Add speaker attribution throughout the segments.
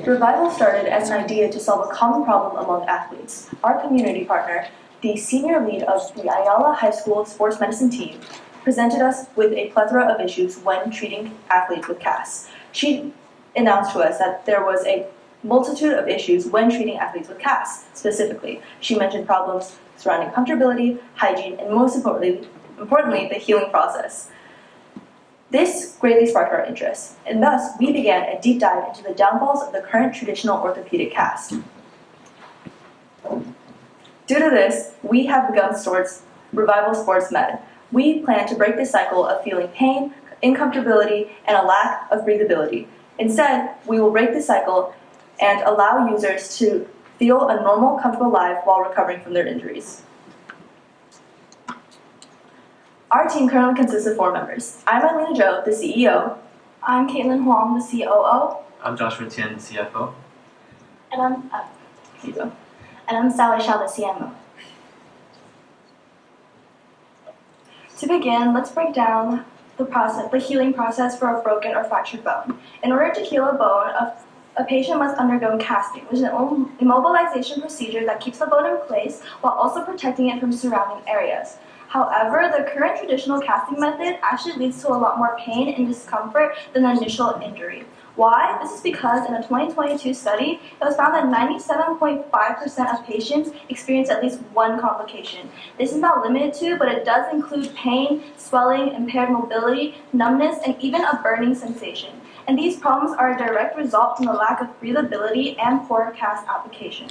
Speaker 1: Revival started as an idea to solve a common problem among athletes. Our community partner, the senior lead of the Ayala High School sports medicine team, presented us with a plethora of issues when treating athletes with CAS. She announced to us that there was a multitude of issues when treating athletes with CAS. Specifically, she mentioned problems surrounding comfortability, hygiene, and most importantly, the healing process. This greatly sparked our interest, and thus we began a deep dive into the downfalls of the current traditional orthopedic cast. Due to this, we have begun Revival Sports Med. We plan to break the cycle of feeling pain, uncomfortability, and a lack of breathability. Instead, we will break the cycle and allow users to feel a normal, comfortable life while recovering from their injuries. Our team currently consists of 4 members. I'm Eileen Zhou, the CEO.
Speaker 2: I'm Caitlin Huang, the COO.
Speaker 3: I'm Joshua Tian, the CFO.
Speaker 2: And I'm Sally Shao, the CMO. To begin, let's break down the healing process for a broken or fractured bone. In order to heal a bone, a patient must undergo casting, which is an immobilization procedure that keeps the bone in place while also protecting it from surrounding areas. However, the current traditional casting method actually leads to a lot more pain and discomfort than the initial injury. Why? This is because in a 2022 study, it was found that 97.5% of patients experience at least one complication. This is not limited to, but it does include pain, swelling, impaired mobility, numbness, and even a burning sensation. And these problems are a direct result from the lack of breathability and poor cast application.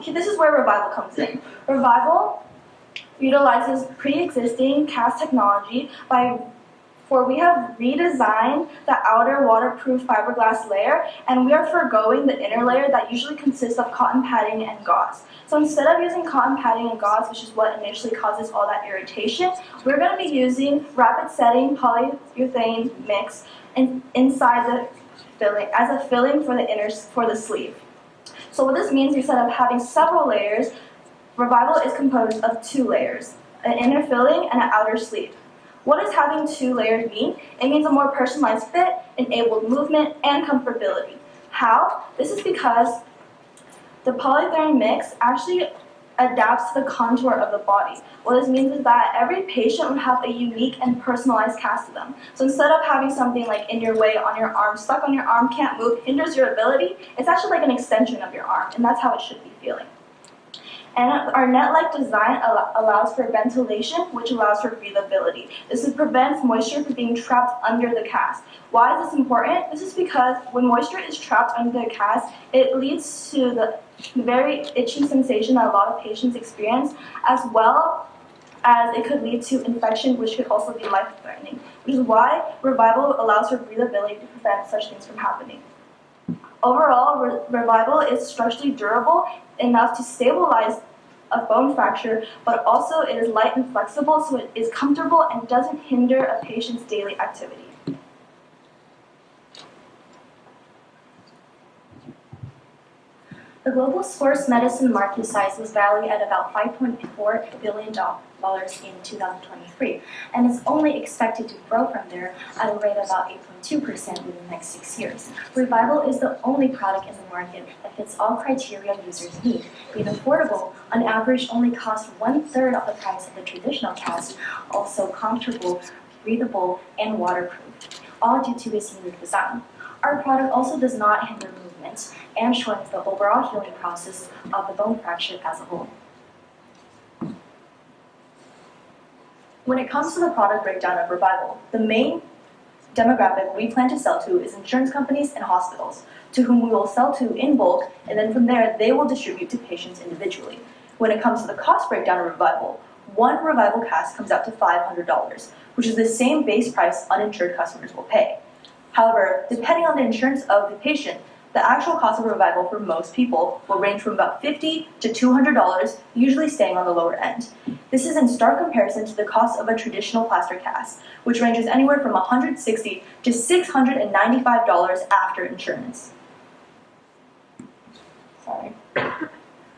Speaker 2: This is where Revival comes in. Revival utilizes pre-existing cast technology for we have redesigned the outer waterproof fiberglass layer, and we are forgoing the inner layer that usually consists of cotton padding and gauze. So instead of using cotton padding and gauze, which is what initially causes all that irritation, we're going to be using rapid setting polyurethane mix inside the filling as a filling for the sleeve. So what this means, instead of having several layers, Revival is composed of 2 layers, an inner filling and an outer sleeve. What does having 2 layers mean? It means a more personalized fit, enabled movement, and comfortability. How? This is because the polyurethane mix actually adapts to the contour of the body. What this means is that every patient would have a unique and personalized cast to them. So instead of having something like in your way on your arm, stuck on your arm, can't move, hinders your ability, it's actually like an extension of your arm, and that's how it should be feeling. And our net-like design allows for ventilation, which allows for breathability. This prevents moisture from being trapped under the cast. Why is this important? This is because when moisture is trapped under the cast, it leads to the very itchy sensation that a lot of patients experience, as well as it could lead to infection, which could also be life-threatening, which is why Revival allows for breathability to prevent such things from happening. Overall, Revival is structurally durable enough to stabilize a bone fracture, but also it is light and flexible, so it is comfortable and doesn't hinder a patient's daily activity.
Speaker 4: The global sports medicine market size was valued at about $5.4 billion in 2023, and is only expected to grow from there at a rate of about 8.2% within the next 6 years. Revival is the only product in the market that fits all criteria users need. Being affordable, on average only costs 1/3 of the price of the traditional cast, also comfortable, breathable, and waterproof, all due to its unique design. Our product also does not hinder movement and shortens the overall healing process of the bone fracture as a whole.
Speaker 1: When it comes to the product breakdown of Revival, the main demographic we plan to sell to is insurance companies and hospitals, to whom we will sell to in bulk, and then from there they will distribute to patients individually. When it comes to the cost breakdown of Revival, one Revival cast comes out to $500, which is the same base price uninsured customers will pay. However, depending on the insurance of the patient, the actual cost of Revival for most people will range from about $50 to $200, usually staying on the lower end. This is in stark comparison to the cost of a traditional plaster cast, which ranges anywhere from $160 to $695 after insurance.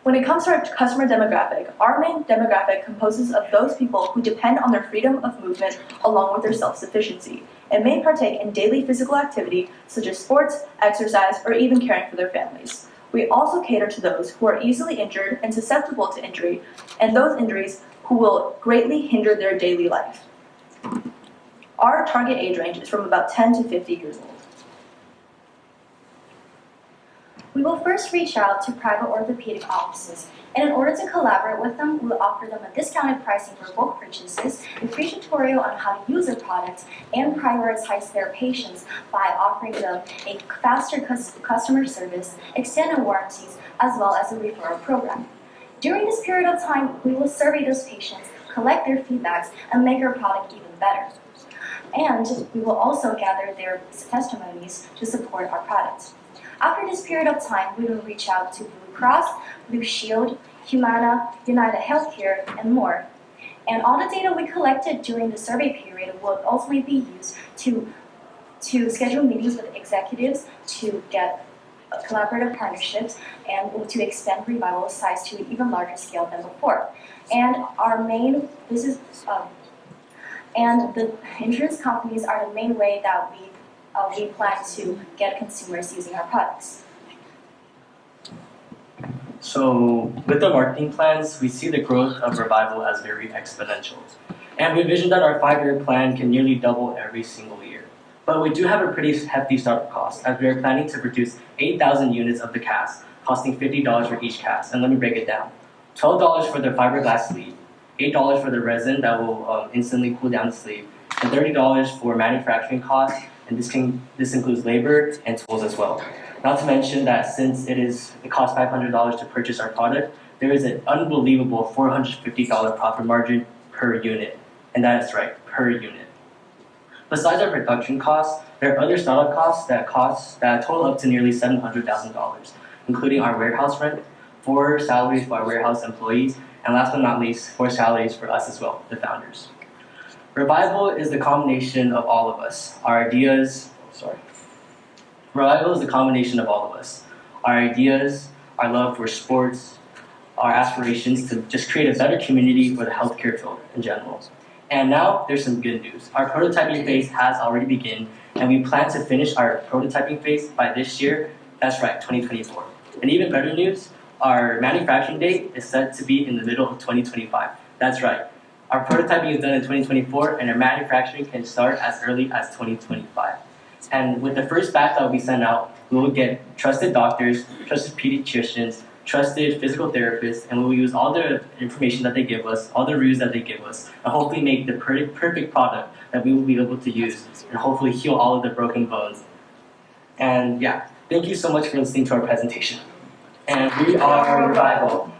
Speaker 1: When it comes to our customer demographic, our main demographic composes of those people who depend on their freedom of movement along with their self-sufficiency and may partake in daily physical activity such as sports, exercise, or even caring for their families. We also cater to those who are easily injured and susceptible to injury, and those injuries who will greatly hinder their daily life. Our target age range is from about 10 to 50 years old.
Speaker 4: We will first reach out to private orthopedic offices, and in order to collaborate with them, we will offer them a discounted pricing for bulk purchases, a free tutorial on how to use their products, and prioritize their patients by offering them a faster customer service, extended warranties, as well as a referral program. During this period of time, we will survey those patients, collect their feedbacks, and make our product even better. And we will also gather their testimonies to support our product. After this period of time, we will reach out to Blue Cross, Blue Shield, Humana, United Healthcare, and more. And all the data we collected during the survey period will ultimately be used to schedule meetings with executives to get collaborative partnerships and to extend Revival's size to an even larger scale than before. And and the insurance companies are the main way that we plan to get consumers using our products.
Speaker 5: So with the marketing plans, we see the growth of Revival as very exponential. And we envision that our 5-year plan can nearly double every single year. But we do have a pretty hefty startup cost, as we are planning to produce 8,000 units of the cast, costing $50 for each cast. And let me break it down. $12 for the fiberglass sleeve, $8 for the resin that will instantly cool down the sleeve, and $30 for manufacturing costs, and this includes labor and tools as well. Not to mention that since it costs $500 to purchase our product, there is an unbelievable $450 profit margin per unit. And that is right, per unit. Besides our production costs, there are other startup costs that total up to nearly $700,000, including our warehouse rent, 4 salaries for our warehouse employees, and last but not least, 4 salaries for us as well, the founders. Revival is the combination of all of us. Revival is the combination of all of us. Our ideas, our love for sports, our aspirations to just create a better community for the healthcare field in general. And now, there's some good news. Our prototyping phase has already begun, and we plan to finish our prototyping phase by this year. That's right, 2024. And even better news, our manufacturing date is set to be in the middle of 2025. That's right. Our prototyping is done in 2024, and our manufacturing can start as early as 2025. And with the first batch that will be sent out, we will get trusted doctors, trusted pediatricians, trusted physical therapists, and we will use all the information that they give us, all the reviews that they give us, and hopefully make the perfect product that we will be able to use, and hopefully heal all of the broken bones. And yeah, thank you so much for listening to our presentation. And we are Revival.